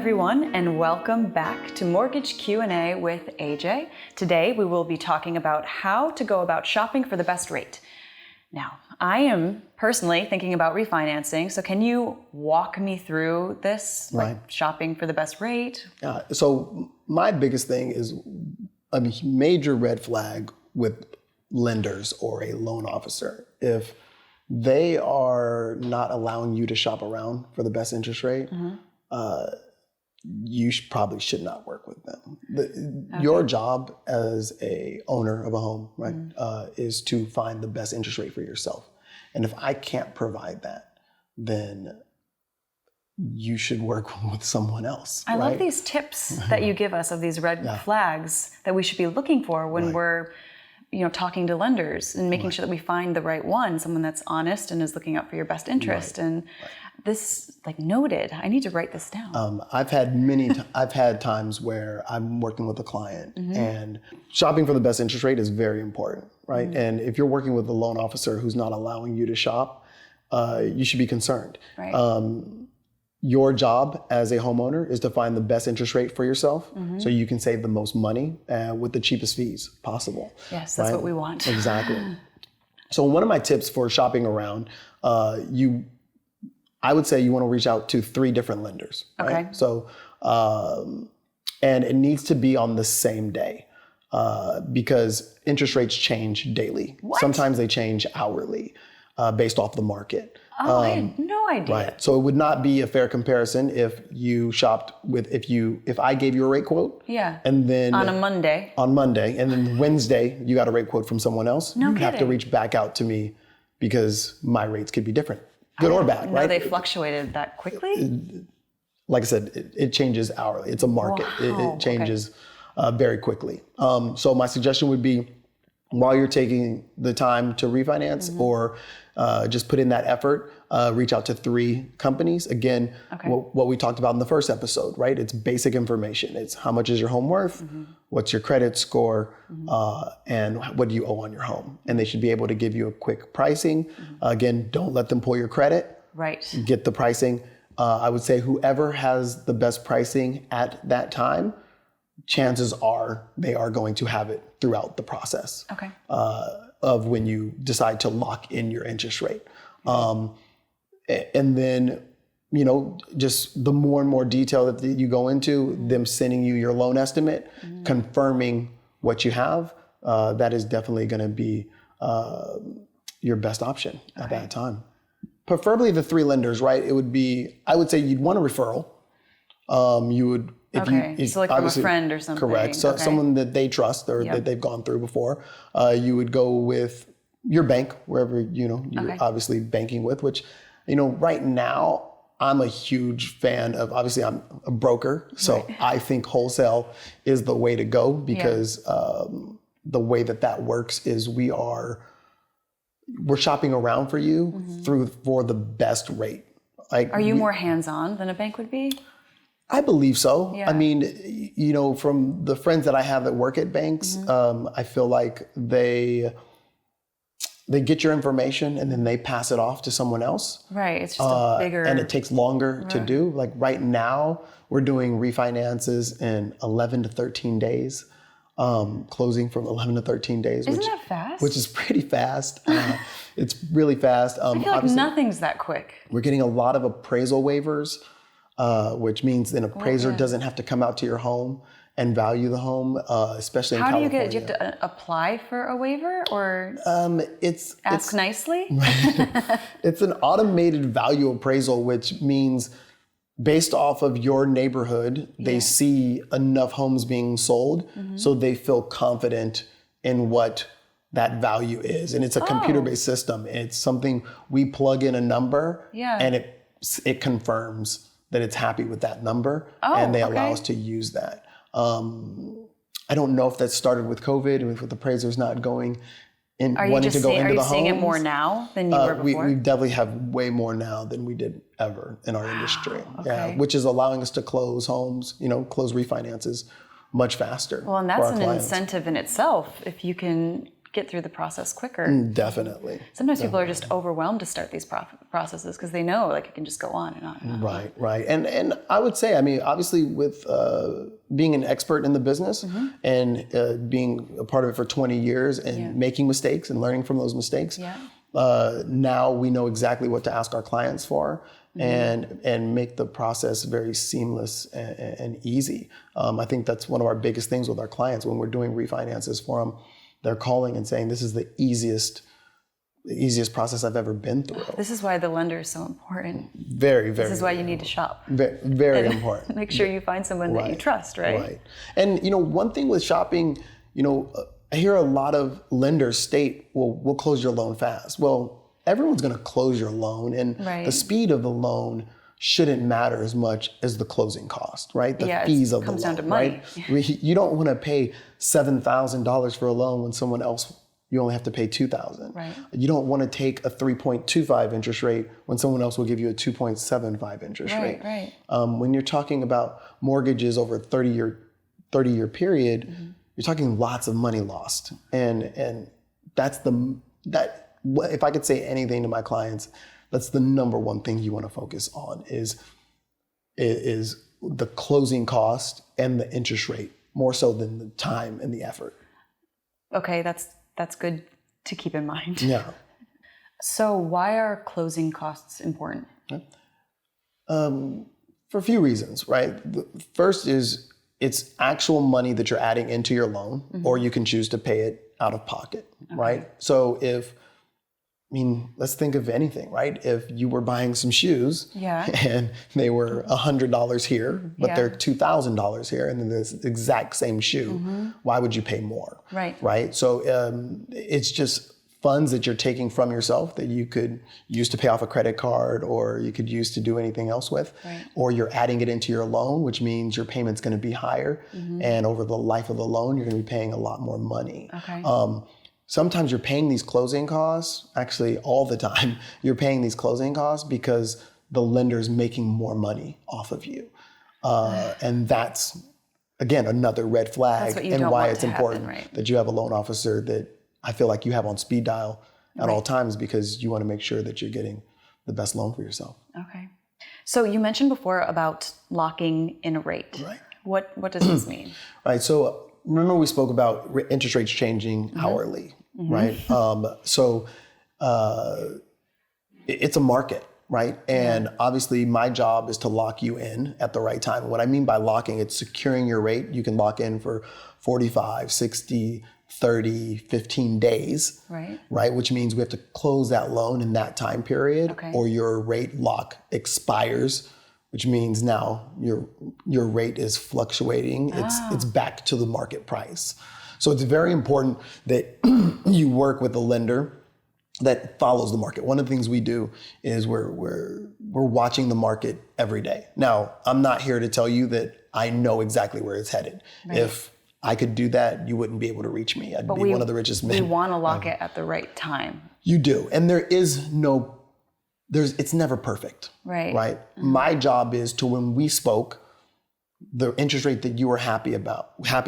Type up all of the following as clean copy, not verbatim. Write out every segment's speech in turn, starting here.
everyone, and welcome back to Mortgage Q&A with AJ. Today we will be talking about how to go about shopping for the best rate. Now, I am personally thinking about refinancing, so can you walk me through this, like shopping for the best rate? So my biggest thing is a major red flag with lenders or a loan officer. If they are not allowing you to shop around for the best interest rate, you probably should not work with them. Your job as a owner of a home, right, is to find the best interest rate for yourself. And if I can't provide that, then you should work with someone else. I love these tips that you give us of these red flags that we should be looking for when we're talking to lenders and making sure that we find the right one, someone that's honest and is looking out for your best interest. And this, noted, I need to write this down. I've had times where I'm working with a client and shopping for the best interest rate is very important, right? And if you're working with a loan officer who's not allowing you to shop, you should be concerned. Your job as a homeowner is to find the best interest rate for yourself so you can save the most money with the cheapest fees possible. Yes, that's what we want. Exactly. So one of my tips for shopping around, I would say you want to reach out to 3 different lenders. Right? Okay. So, and it needs to be on the same day because interest rates change daily. What? Sometimes they change hourly based off the market. I had no idea. Right. So it would not be a fair comparison if you shopped with, if I gave you a rate quote. Yeah. And then on Monday, and then Wednesday you got a rate quote from someone else. No you kidding. have to reach back out to me because my rates could be different, good or bad, right? They fluctuated that quickly? Like I said, it changes hourly. It's a market. Wow. It changes very quickly. So my suggestion would be, while you're taking the time to refinance or just put in that effort, reach out to 3 companies. Again, what we talked about in the first episode, right? It's basic information. It's how much is your home worth, what's your credit score, and what do you owe on your home? And they should be able to give you a quick pricing. Again, don't let them pull your credit. Right. Get the pricing. I would say whoever has the best pricing at that time, chances are they are going to have it throughout the process of when you decide to lock in your interest rate. And then, just the more and more detail that you go into, them sending you your loan estimate, confirming what you have, that is definitely going to be your best option at that time. Preferably the 3 lenders, right? It would be, I would say you'd want a referral. You would, so like from a friend or something. Correct. So someone that they trust or that they've gone through before. You would go with your bank, wherever you're obviously banking with, which, right now I'm a huge fan of, obviously I'm a broker. So I think wholesale is the way to go because the way that works is we're shopping around for you for the best rate. Are you more hands-on than a bank would be? I believe so. Yeah. I mean, from the friends that I have that work at banks, I feel like they get your information and then they pass it off to someone else. Right. It's just a bigger... And it takes longer to do. Like right now, we're doing refinances in 11 to 13 days, closing from 11 to 13 days. Isn't that fast? Which is pretty fast. It's really fast. I feel like nothing's that quick. We're getting a lot of appraisal waivers. Which means an appraiser doesn't have to come out to your home and value the home, especially in California. Do you have to apply for a waiver or ask nicely? It's an automated value appraisal, which means based off of your neighborhood, they see enough homes being sold, so they feel confident in what that value is. And it's a computer-based system. It's something we plug in a number and it confirms that it's happy with that number, and they allow us to use that. I don't know if that started with COVID and with appraisers not going in, wanting to go into the homes. Are you seeing it more now than you were before? We definitely have way more now than we did ever in our industry. Yeah, which is allowing us to close homes, close refinances much faster. Well, and that's an incentive in itself. If you can get through the process quicker. Definitely. Sometimes people are just overwhelmed to start these processes because they know like it can just go on and on and on. Right. And I would say, I mean, obviously with being an expert in the business and being a part of it for 20 years and making mistakes and learning from those mistakes, now we know exactly what to ask our clients for and make the process very seamless and easy. I think that's one of our biggest things with our clients when we're doing refinances for them. They're calling and saying, this is the easiest process I've ever been through. This is why the lender is so important. Very. This is why you need to shop. Very important. Make sure you find someone that you trust, right? Right. And, one thing with shopping, I hear a lot of lenders state, well, we'll close your loan fast. Well, everyone's going to close your loan, and the speed of the loan shouldn't matter as much as the closing cost, right? The fees of the loan, comes down to money. Right? You don't want to pay $7,000 for a loan when someone else, you only have to pay $2,000. Right. You don't want to take a 3.25 interest rate when someone else will give you a 2.75 interest rate. Right. When you're talking about mortgages over a 30-year period, you're talking lots of money lost. And that's if I could say anything to my clients, that's the number one thing you want to focus on is the closing cost and the interest rate, more so than the time and the effort. Okay, that's good to keep in mind. Yeah. So why are closing costs important? For a few reasons, right? The first is it's actual money that you're adding into your loan, or you can choose to pay it out of pocket, right? So let's think of anything, right? If you were buying some shoes and they were $100 here, but they're $2,000 here, and then this exact same shoe, why would you pay more? Right? So it's just funds that you're taking from yourself that you could use to pay off a credit card, or you could use to do anything else with, or you're adding it into your loan, which means your payment's going to be higher, and over the life of the loan, you're going to be paying a lot more money. Sometimes you're paying these closing costs, actually all the time, you're paying these closing costs because the lender's making more money off of you. And that's, again, another red flag, and why it's important that you have a loan officer that I feel like you have on speed dial at all times, because you want to make sure that you're getting the best loan for yourself. Okay. So you mentioned before about locking in a rate. Right. What does this mean? Right. So remember we spoke about interest rates changing hourly, right? It's a market, right? And obviously my job is to lock you in at the right time. What I mean by locking, it's securing your rate. You can lock in for 45, 60, 30, 15 days, right? Which means we have to close that loan in that time period, or your rate lock expires, which means now your rate is fluctuating. It's back to the market price. So it's very important that you work with a lender that follows the market. One of the things we do is we're watching the market every day. Now, I'm not here to tell you that I know exactly where it's headed. If I could do that, you wouldn't be able to reach me. I'd be one of the richest men. We want to lock it at the right time. You do. And it's never perfect. Right? My job is to, when we spoke, the interest rate that you were happy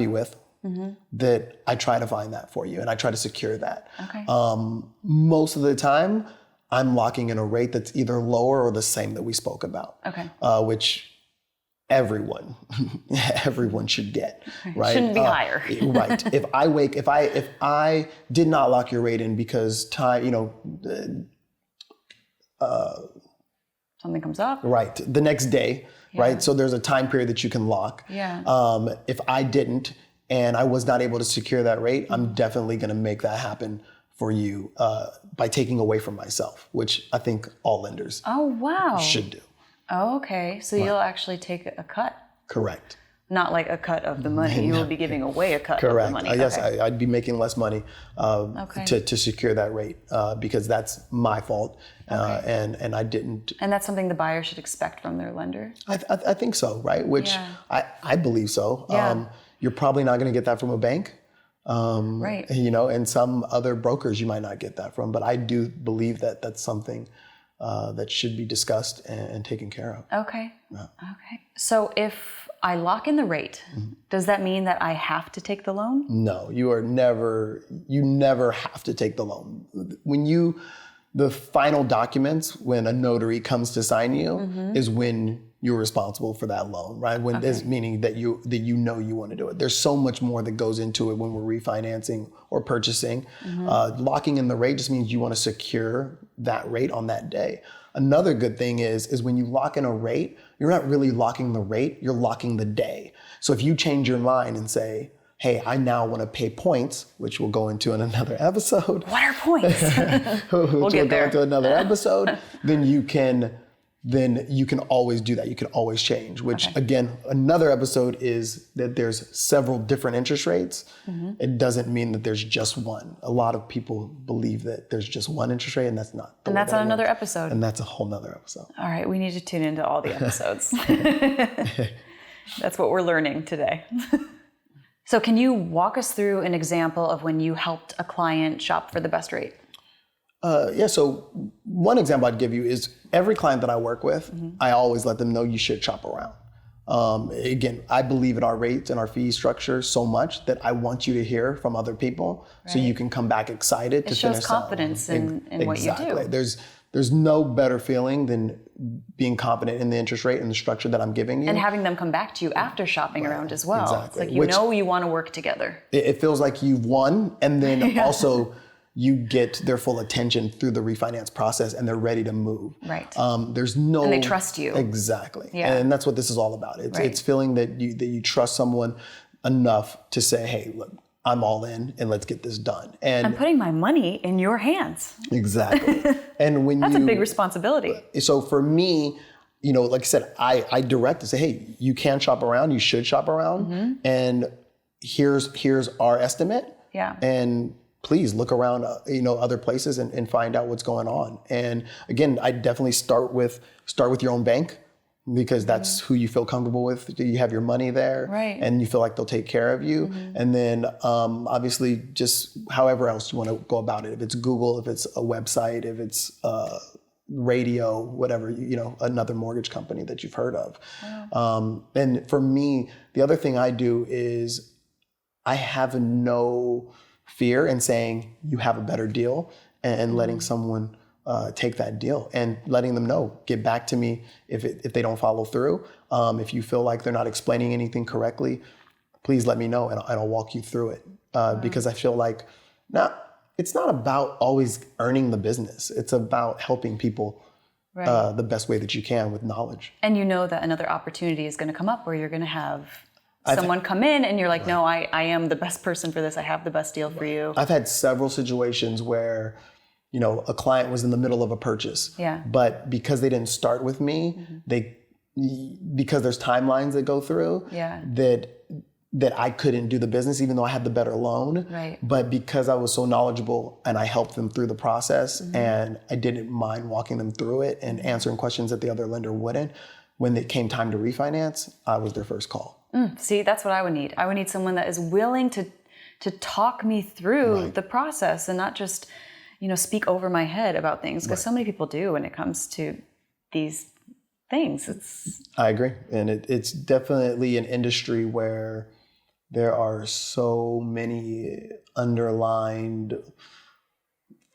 with, that I try to find that for you, and I try to secure that. Most of the time, I'm locking in a rate that's either lower or the same that we spoke about, which everyone should get, right? Shouldn't be higher. Right. If I did not lock your rate in because time, something comes up. Right. The next day, right? So there's a time period that you can lock. If I didn't, and I was not able to secure that rate, I'm definitely going to make that happen for you by taking away from myself, which I think all lenders should do. Oh, okay. So you'll actually take a cut. Correct. Not like a cut of the money. You will be giving away a cut of the money. Yes, I'd be making less money to secure that rate because that's my fault, and I didn't. And that's something the buyer should expect from their lender? I think so, right? Which I believe so. You're probably not going to get that from a bank. And some other brokers you might not get that from, but I do believe that that's something that should be discussed and taken care of. Okay. So if I lock in the rate. Does that mean that I have to take the loan? No, you never have to take the loan. The final documents, when a notary comes to sign you, is when you're responsible for that loan, right? When is meaning that you know you want to do it. There's so much more that goes into it when we're refinancing or purchasing. Locking in the rate just means you want to secure that rate on that day. Another good thing is when you lock in a rate, you're not really locking the rate, you're locking the day. So if you change your mind and say, hey, I now want to pay points, which we'll go into in another episode. What are points? We'll get there. Go into another episode. Then you can always do that. You can always change, which again, another episode is that there's several different interest rates. It doesn't mean that there's just one. A lot of people believe that there's just one interest rate, and that's not. And that's on another episode. And that's a whole nother episode. All right, we need to tune into all the episodes. That's what we're learning today. So can you walk us through an example of when you helped a client shop for the best rate? So one example I'd give you is every client that I work with, I always let them know you should shop around. Again, I believe in our rates and our fee structure so much that I want you to hear from other people so you can come back excited to finish. It shows confidence in what you do. There's no better feeling than being confident in the interest rate and the structure that I'm giving you. And having them come back to you after shopping around as well. Exactly. It's like you want to work together. It feels like you've won, and then also you get their full attention through the refinance process and they're ready to move. Right. And they trust you. Exactly. Yeah. And that's what this is all about. It's feeling that you trust someone enough to say, hey, look, I'm all in and let's get this done. And I'm putting my money in your hands. Exactly. And when that's a big responsibility. So for me, like I said, I direct to say, hey, you can shop around, you should shop around, and here's our estimate. Yeah. And please look around, other places and find out what's going on. And again, I definitely start with your own bank, because that's who you feel comfortable with. You have your money there, right, and you feel like they'll take care of you. And then obviously just however else you want to go about it. If it's Google, if it's a website, if it's radio, whatever, another mortgage company that you've heard of. Wow. And for me, the other thing I do is I have no fear in saying you have a better deal and letting someone take that deal and letting them know, get back to me if they don't follow through. If you feel like they're not explaining anything correctly, please let me know and I'll walk you through it. Because I feel like it's not about always earning the business. It's about helping people the best way that you can with knowledge. And you know that another opportunity is going to come up where you're going to have someone come in and you're like, no, I am the best person for this. I have the best deal for you. I've had several situations where a client was in the middle of a purchase. Yeah. But because they didn't start with me, because there's timelines that go through, that I couldn't do the business, even though I had the better loan. Right. But because I was so knowledgeable and I helped them through the process and I didn't mind walking them through it and answering questions that the other lender wouldn't, when it came time to refinance, I was their first call. See, that's what I would need. I would need someone that is willing to talk me through the process and not just speak over my head about things, because so many people do when it comes to these things. I agree. And it's definitely an industry where there are so many underlined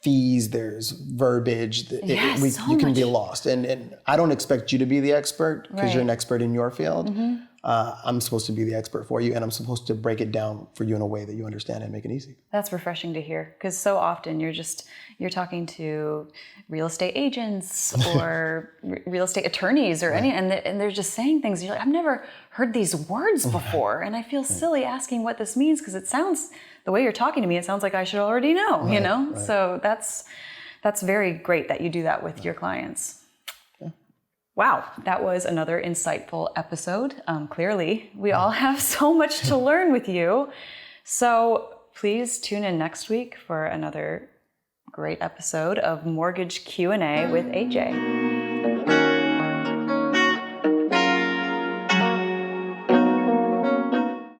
fees, there's verbiage, you can be lost. And I don't expect you to be the expert because you're an expert in your field. I'm supposed to be the expert for you, and I'm supposed to break it down for you in a way that you understand and make it easy. That's refreshing to hear, because so often you're talking to real estate agents or real estate attorneys or and they're just saying things. You're like, I've never heard these words before, and I feel silly asking what this means, because it sounds, the way you're talking to me, it sounds like I should already know. Right. So that's very great that you do that with your clients. Wow, that was another insightful episode. Clearly, we all have so much to learn with you. So please tune in next week for another great episode of Mortgage Q&A with AJ.